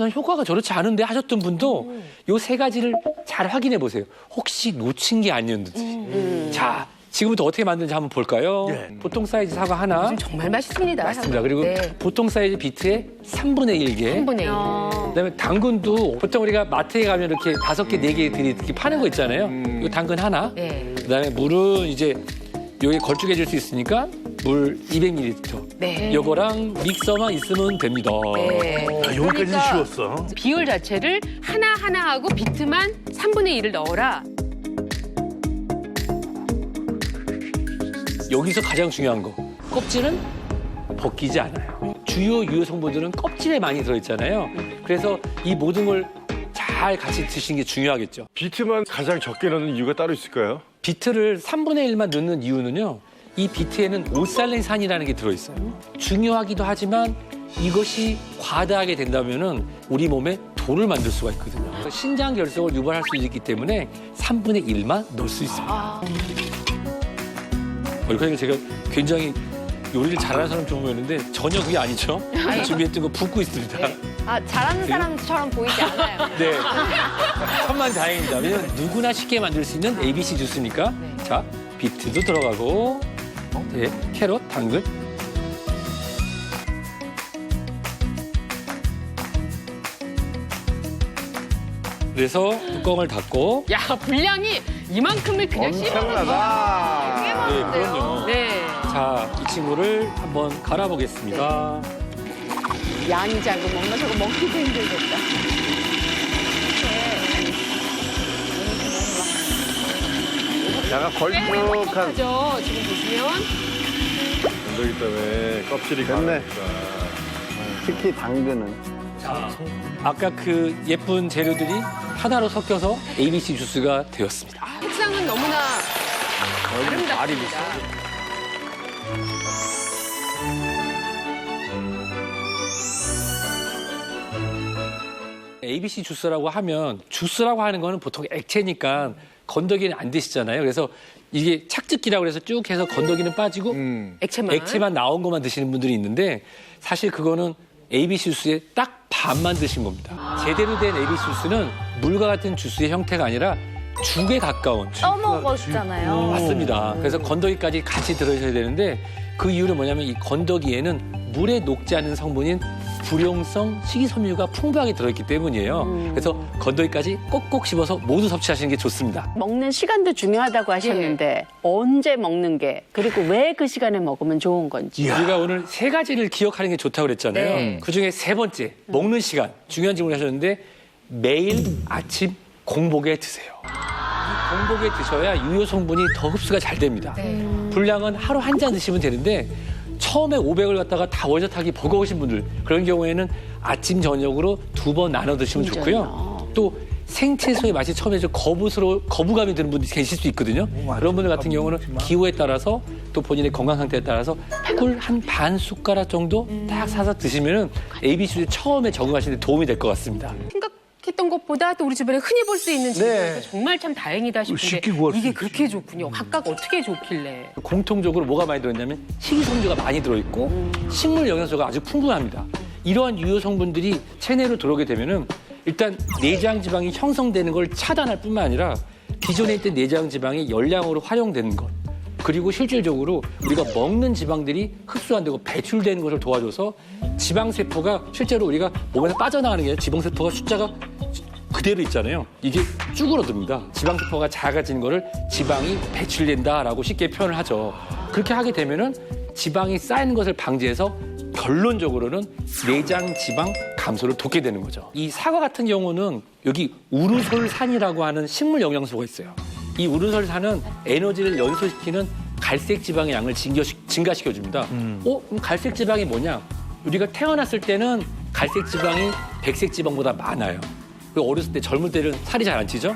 난 효과가 저렇지 않은데 하셨던 분도 요 세 가지를 잘 확인해 보세요. 혹시 놓친 게 아니었는지. 자, 지금부터 어떻게 만드는지 한번 볼까요? 보통 사이즈 사과 하나. 정말 맛있습니다. 맞습니다. 그리고 네. 보통 사이즈 비트의 3분의 1개. 3분의 1. 그다음에 당근도 보통 우리가 마트에 가면 이렇게 5개, 4개 이렇게 파는 거 있잖아요. 이 당근 하나. 네. 그다음에 물은 이제 여기 걸쭉해질 수 있으니까 물 200ml. 네. 요거랑 믹서만 있으면 됩니다. 네. 아, 여기까지 그러니까 쉬웠어. 비율 자체를 하나 하고 비트만 3분의 1을 넣어라. 여기서 가장 중요한 거. 껍질은 벗기지 않아요. 주요 유효 성분들은 껍질에 많이 들어있잖아요. 그래서 이 모든 걸 잘 같이 드시는 게 중요하겠죠. 비트만 가장 적게 넣는 이유가 따로 있을까요? 비트를 3분의 1만 넣는 이유는요. 이 비트에는 오살린산이라는 게 들어있어요. 중요하기도 하지만 이것이 과다하게 된다면은 우리 몸에 돌을 만들 수가 있거든요. 그래서 신장 결석을 유발할 수 있기 때문에 3분의 1만 넣을 수 있습니다. 그러니까 제가 굉장히 요리를 잘하는 사람 좀 보였는데 전혀 그게 아니죠. 준비했던 거 붓고 있습니다. 아, 잘하는 사람처럼 보이지 않아요. 네. 천만다행입니다. 왜냐면 누구나 쉽게 만들 수 있는 ABC 주스니까. 자, 비트도 들어가고, 네, 캐럿, 당근. 그래서 뚜껑을 닫고. 야, 분량이 이만큼을 그냥 엄청나다. 네, 그럼요. 네. 자, 이 친구를 한번 갈아보겠습니다. 양이 작으면 엄마 저거 먹기도 힘들겠다. 약간 걸쭉한 하죠. 지금 보시면 건더기 때문에 껍질이 가니까. 특히 당근은 아까 그 예쁜 재료들이 하나로 섞여서 ABC 주스가 되었습니다. 색상은 너무나 아름답습니다. ABC 주스라고 하면 주스라고 하는 거는 보통 액체니까 건더기는 안 드시잖아요. 그래서 이게 착즙기라고 해서 쭉 해서 건더기는 빠지고 액체만 나온 것만 드시는 분들이 있는데 사실 그거는 ABC 주스의 딱 반만 드신 겁니다. 제대로 된 ABC 주스는 물과 같은 주스의 형태가 아니라 죽에 가까운 떠먹었잖아요. 맞습니다. 그래서 건더기까지 같이 들어있어야 되는데 그 이유는 뭐냐면 이 건더기에는 물에 녹지 않는 성분인 불용성 식이섬유가 풍부하게 들어있기 때문이에요. 그래서 건더기까지 꼭꼭 씹어서 모두 섭취하시는 게 좋습니다. 먹는 시간도 중요하다고 하셨는데 언제 먹는 게 그리고 왜 그 시간에 먹으면 좋은 건지. 우리가 오늘 세 가지를 기억하는 게 좋다고 그랬잖아요. 네. 그중에 세 번째, 먹는 시간. 중요한 질문을 하셨는데 매일 아침 공복에 드세요. 이 공복에 드셔야 유효 성분이 더 흡수가 잘 됩니다. 분량은 하루 한 잔 드시면 되는데 처음에 500을 갖다가 다 원샷하기 버거우신 분들 그런 경우에는 아침 저녁으로 2번 나눠 드시면 좋고요. 또 생채소의 맛이 처음에 좀 거부감이 드는 분들이 계실 수 있거든요. 그런 분들 같은 경우는 기호에 따라서 또 본인의 건강 상태에 따라서 꿀 한 반 숟가락 정도 딱 사서 드시면은 ABC 처음에 적응하시는 데 도움이 될 것 같습니다. 생각했던 것보다 또 우리 주변에 흔히 볼 수 있는 재료가 정말 참 다행이다 싶은데 쉽게 구할 수 이게 있지. 그렇게 좋군요. 각각 어떻게 좋길래. 공통적으로 뭐가 많이 들어있냐면 식이섬유가 많이 들어있고 식물 영양소가 아주 풍부합니다. 이러한 유효 성분들이 체내로 들어오게 되면은 일단 내장 지방이 형성되는 걸 차단할 뿐만 아니라 기존에 있던 내장 지방이 열량으로 활용되는 것 그리고 실질적으로 우리가 먹는 지방들이 흡수 안 되고 배출되는 것을 도와줘서 지방세포가 실제로 우리가 몸에서 빠져나가는 게 아니라 지방세포가 숫자가 그대로 있잖아요. 이게 쭈그러듭니다. 지방세포가 작아지는 거를 지방이 배출된다라고 쉽게 표현을 하죠. 그렇게 하게 되면은 지방이 쌓이는 것을 방지해서 결론적으로는 내장 지방 감소를 돕게 되는 거죠. 이 사과 같은 경우는 여기 우르솔산이라고 하는 식물 영양소가 있어요. 이 우르솔산은 에너지를 연소시키는 갈색 지방의 양을 증가시켜줍니다. 그럼 갈색 지방이 뭐냐? 우리가 태어났을 때는 갈색 지방이 백색 지방보다 많아요. 그리고 어렸을 때 젊을 때는 살이 잘 안 찌죠?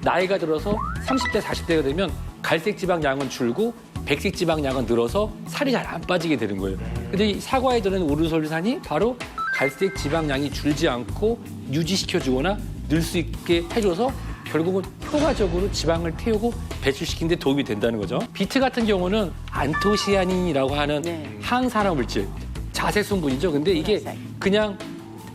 나이가 들어서 30대, 40대가 되면 갈색 지방 양은 줄고 백색 지방 양은 늘어서 살이 잘 안 빠지게 되는 거예요. 근데 이 사과에 들어있는 우르솔산이 바로 갈색 지방 양이 줄지 않고 유지시켜주거나 늘 수 있게 해줘서 결국은 효과적으로 지방을 태우고 배출시키는 데 도움이 된다는 거죠. 비트 같은 경우는 안토시아닌이라고 하는 항산화 물질, 자색 성분이죠. 근데 이게 그냥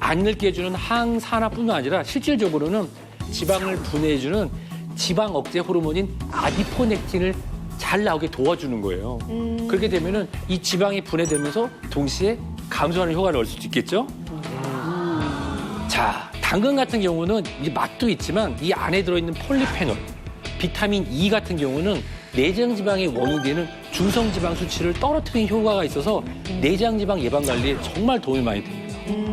안 늙게 해주는 항산화뿐만 아니라 실질적으로는 지방을 분해해주는 지방 억제 호르몬인 아디포넥틴을 잘 나오게 도와주는 거예요. 그렇게 되면은 이 지방이 분해되면서 동시에 감소하는 효과를 얻을 수도 있겠죠. 자, 당근 같은 경우는 이 맛도 있지만 이 안에 들어있는 폴리페놀, 비타민 E 같은 경우는 내장 지방의 원인이 되는 중성 지방 수치를 떨어뜨리는 효과가 있어서 내장 지방 예방 관리에 정말 도움이 많이 됩니다.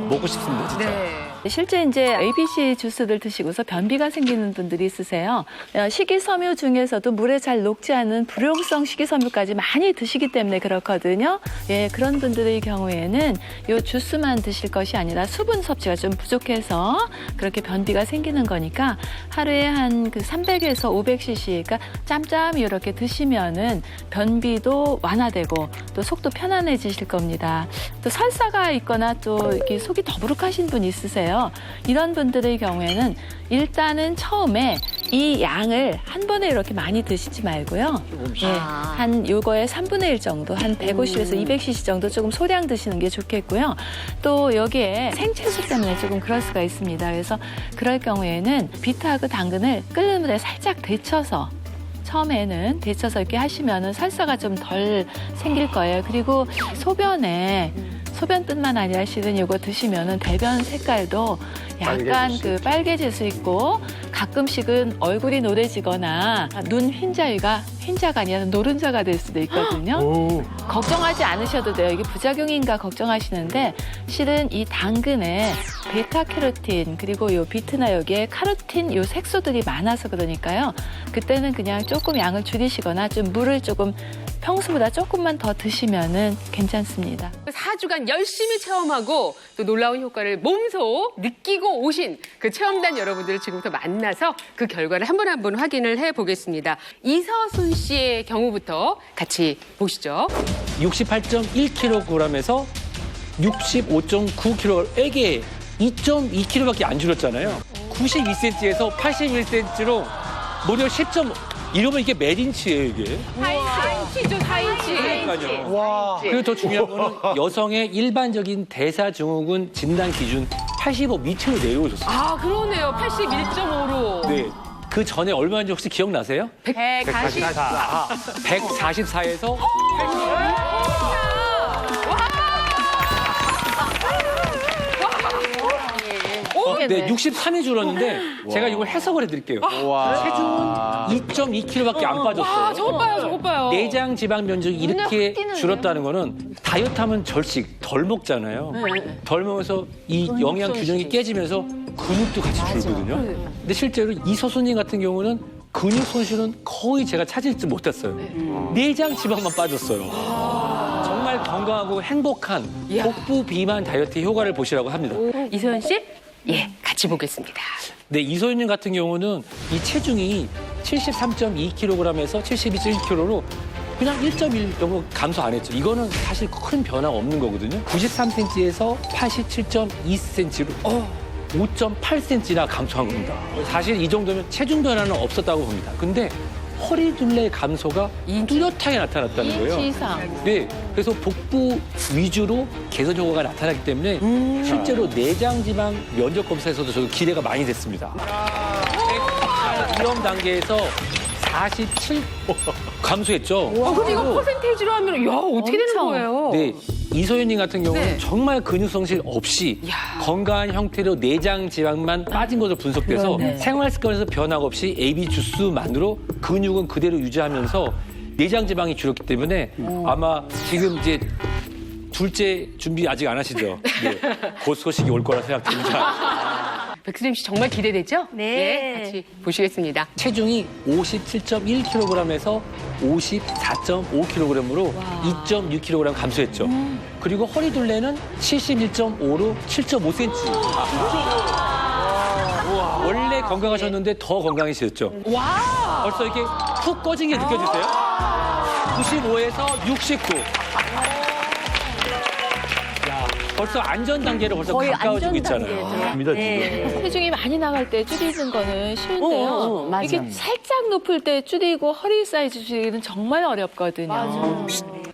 먹고 싶습니다, 진짜. 네. 실제 이제 ABC 주스들 드시고서 변비가 생기는 분들이 있으세요. 식이섬유 중에서도 물에 잘 녹지 않은 불용성 식이섬유까지 많이 드시기 때문에 그렇거든요. 예, 그런 분들의 경우에는 이 주스만 드실 것이 아니라 수분 섭취가 좀 부족해서 그렇게 변비가 생기는 거니까 하루에 한 그 300에서 500cc, 그러니까 짬짬이 이렇게 드시면은 변비도 완화되고 또 속도 편안해지실 겁니다. 또 설사가 있거나 또 이렇게 속이 더부룩하신 분 있으세요. 이런 분들의 경우에는 일단은 처음에 이 양을 한 번에 이렇게 많이 드시지 말고요. 예, 한 요거의 3분의 1 정도, 한 150에서 200cc 정도 조금 소량 드시는 게 좋겠고요. 또 여기에 생채소 때문에 조금 그럴 수가 있습니다. 그래서 그럴 경우에는 비트하고 당근을 끓는 물에 살짝 데쳐서 처음에는 데쳐서 이렇게 하시면은 설사가 좀 덜 생길 거예요. 그리고 소변뿐만 아니라 실은 이거 드시면은 배변 색깔도 약간 그 빨개질 수 있고 가끔씩은 얼굴이 노래지거나 눈 흰자가 아니라 노른자가 될 수도 있거든요. 걱정하지 않으셔도 돼요. 이게 부작용인가 걱정하시는데 실은 이 당근에 베타캐로틴 그리고 요 비트나 여기에 카로틴 요 색소들이 많아서 그러니까요. 그때는 그냥 조금 양을 줄이시거나 좀 물을 조금 평소보다 조금만 더 드시면은 괜찮습니다. 4주간 열심히 체험하고 또 놀라운 효과를 몸소 느끼고 오신 그 체험단 여러분들을 지금부터 만나서 그 결과를 한 분 한 분 확인을 해보겠습니다. 이서순 씨의 경우부터 같이 보시죠. 68.1kg에서 65.9kg에게 2.2kg밖에 안 줄었잖아요. 92cm에서 81cm로 무려 10점. 이러면 이게 몇 인치예요, 이게? 4인치죠, 4인치. 그러니까요. 와. 그리고 더 중요한 거는 여성의 일반적인 대사증후군 진단 기준 85 밑으로 내려오셨어요. 아, 그러네요. 81.5로. 네. 그 전에 얼마인지 혹시 기억나세요? 144. 144에서 네, 63이 줄었는데 제가 이걸 해석을 해드릴게요. 체중은 2.2kg밖에 안 빠졌어요. 와, 저것 봐요, 저것 봐요. 내장 지방 면적이 이렇게 줄었다는 거는 다이어트하면 절식 덜 먹잖아요. 덜 먹어서 이 영양 균형이 깨지면서 근육도 같이 줄거든요. 근데 실제로 이서순님 같은 경우는 근육 손실은 거의 제가 찾지 못했어요. 내장 지방만 빠졌어요. 정말 건강하고 행복한 복부 비만 다이어트 효과를 보시라고 합니다. 이소연 씨? 예, 같이 보겠습니다. 네, 이소연님 같은 경우는 이 체중이 73.2kg에서 72.1kg로 그냥 1.1 정도 감소 안 했죠. 이거는 사실 큰 변화가 없는 거거든요. 93cm에서 87.2cm로 5.8cm나 감소한 겁니다. 사실 이 정도면 체중 변화는 없었다고 봅니다. 근데 허리둘레 감소가 뚜렷하게 나타났다는 거예요. 2인치 이상. 네, 그래서 복부 위주로 개선 효과가 나타나기 때문에 실제로 내장 지방 면적 검사에서도 저도 기대가 많이 됐습니다. 위험 단계에서 47 감소했죠. 근데 이거 퍼센테이지로 하면, 야, 어떻게 되는 엄청. 거예요? 네, 이소연님 같은 경우는 네. 정말 근육 성실 없이 건강한 형태로 내장 지방만 빠진 것으로 분석돼서 생활 습관에서 변화가 없이 AB 주스만으로 근육은 그대로 유지하면서 내장 지방이 줄었기 때문에 아마 지금 이제 둘째 준비 아직 안 하시죠? 네, 곧 소식이 올 거라 생각됩니다. 백수림 씨 정말 기대되죠? 네. 예, 같이 보시겠습니다. 체중이 57.1kg에서 54.5kg으로 2.6kg 감소했죠. 그리고 허리둘레는 71.5로 7.5cm. 원래 건강하셨는데 더 건강해지셨죠. 와! 벌써 이렇게 푹 꺼진 게 느껴지세요? 95에서 69. 야, 벌써 안전 단계로 벌써 거의 가까워지고 안전 있잖아요. 단계에 입니다, 지금. 체중이 많이 나갈 때 줄이는 거는 쉬운데요. 맞아. 이게 살짝 높을 때 줄이고 허리 사이즈 줄이기는 정말 어렵거든요.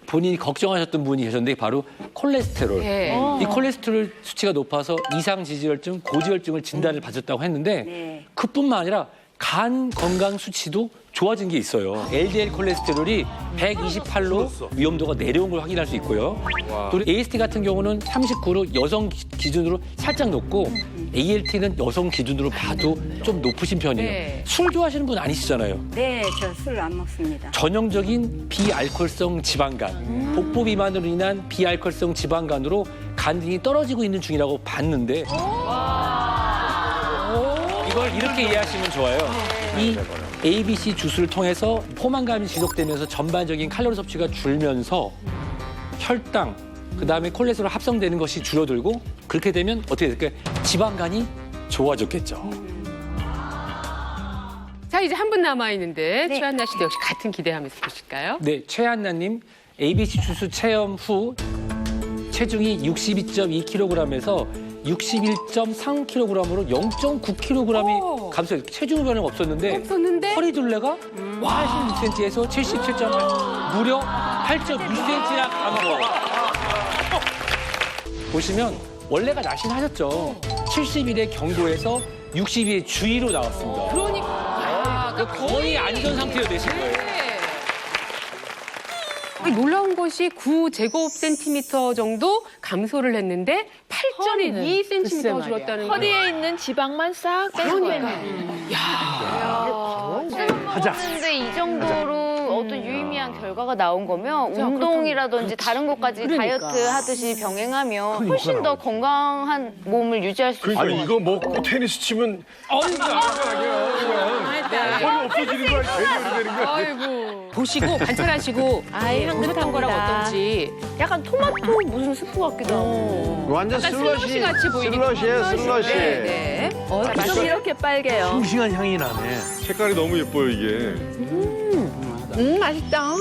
본인이 걱정하셨던 부분이 계셨는데 바로 콜레스테롤. 네. 이 콜레스테롤 수치가 높아서 이상 지지혈증, 고지혈증을 진단을 받았다고 했는데 그뿐만 아니라 간 건강 수치도 좋아진 게 있어요. LDL 콜레스테롤이 128로 위험도가 내려온 걸 확인할 수 있고요. 또 AST 같은 경우는 39로 여성 기준으로 살짝 높고 ALT는 여성 기준으로 봐도 좀 높으신 편이에요. 네. 술 좋아하시는 분 아니시잖아요. 네, 저 술 안 먹습니다. 전형적인 비알코올성 지방간, 복부 비만으로 인한 비알코올성 지방간으로 간 등이 떨어지고 있는 중이라고 봤는데 이걸 이렇게 이해하시면 좋아요. 이 ABC 주스를 통해서 포만감이 지속되면서 전반적인 칼로리 섭취가 줄면서 혈당, 그다음에 콜레스테롤 합성되는 것이 줄어들고 그렇게 되면 어떻게 될까요? 지방간이 좋아졌겠죠. 자, 이제 한 분 남아있는데 최한나 씨도 역시 같은 기대하면서 보실까요? 네, 최한나님 ABC 주스 체험 후 체중이 62.2kg에서 61.3kg으로 0.9kg이 감소해요. 체중 변화가 없었는데 없었는데? 허리 둘레가 86cm에서 77.8, 무려 8.6cm나 감소. 보시면 원래가 날씬하셨죠. 70일의 경도에서 60일의 주의로 나왔습니다. 그러니까 거의 안전 상태로 되신 거예요. 아니, 놀라운 것이 9제곱센티미터 정도 감소를 했는데 8.2cm 줄었다는 거예요. 허리에 있는 지방만 싹 빼는 거예요. 근데 이 정도로 어떤 유의미한 결과가 나온 거면 운동이라든지 다른 것까지 다이어트 하듯이 병행하면 훨씬 더 건강한 몸을 유지할 수 있을 것 아니 같아요. 이거 먹고 테니스 치면 허리 없어지는 거야. 대결이 되는 거야. 아이고. 보시고 관찰하시고 뿌듯한 거랑 어떤지. 약간 토마토 무슨 스프 같기도 하고. 완전 약간 슬러시. 슬러시 같이 보이기도 슬러시예요, 하고. 슬러시. 네, 네. 좀 이렇게 빨개요. 싱싱한 향이 나네. 색깔이 너무 예뻐요 이게. 맛있다.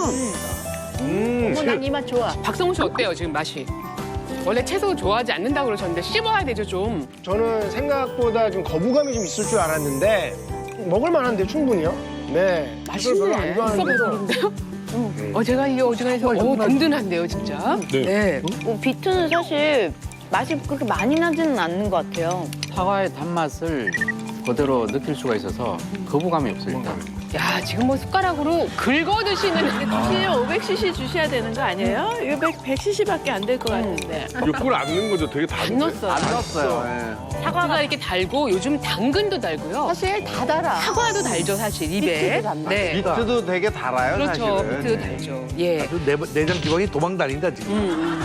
난 이 맛 좋아. 박성훈 씨 어때요 지금 맛이? 원래 채소 좋아하지 않는다고 그러셨는데 씹어야 되죠 좀. 저는 생각보다 좀 거부감이 좀 있을 줄 알았는데 먹을 만한데 충분히요. 네. 이걸 별로 안 좋아하는데. 제가 이게 어지간해서 든든한데요 진짜. 네. 비트는 사실 맛이 그렇게 많이 나지는 않는 것 같아요. 사과의 단맛을 그대로 느낄 수가 있어서 거부감이 없어요. 일단. 야 지금 뭐 숟가락으로 긁어 드시는. 주시에 500cc 주셔야 되는 거 아니에요? 이거 100cc밖에 안 될 것 같은데. 그걸 안 넣은 거죠. 되게 다른데. 안 넣었어요. 안 넣었어요. 예. 사과가 이렇게 달고 요즘 당근도 달고요. 사실 다 달아. 사과도 달죠 사실 입에. 비트도 달나? 네. 비트도 되게 달아요, 그렇죠. 사실은. 비트도 달죠. 예. 아주 내장 지방이 도망다닌다 지금.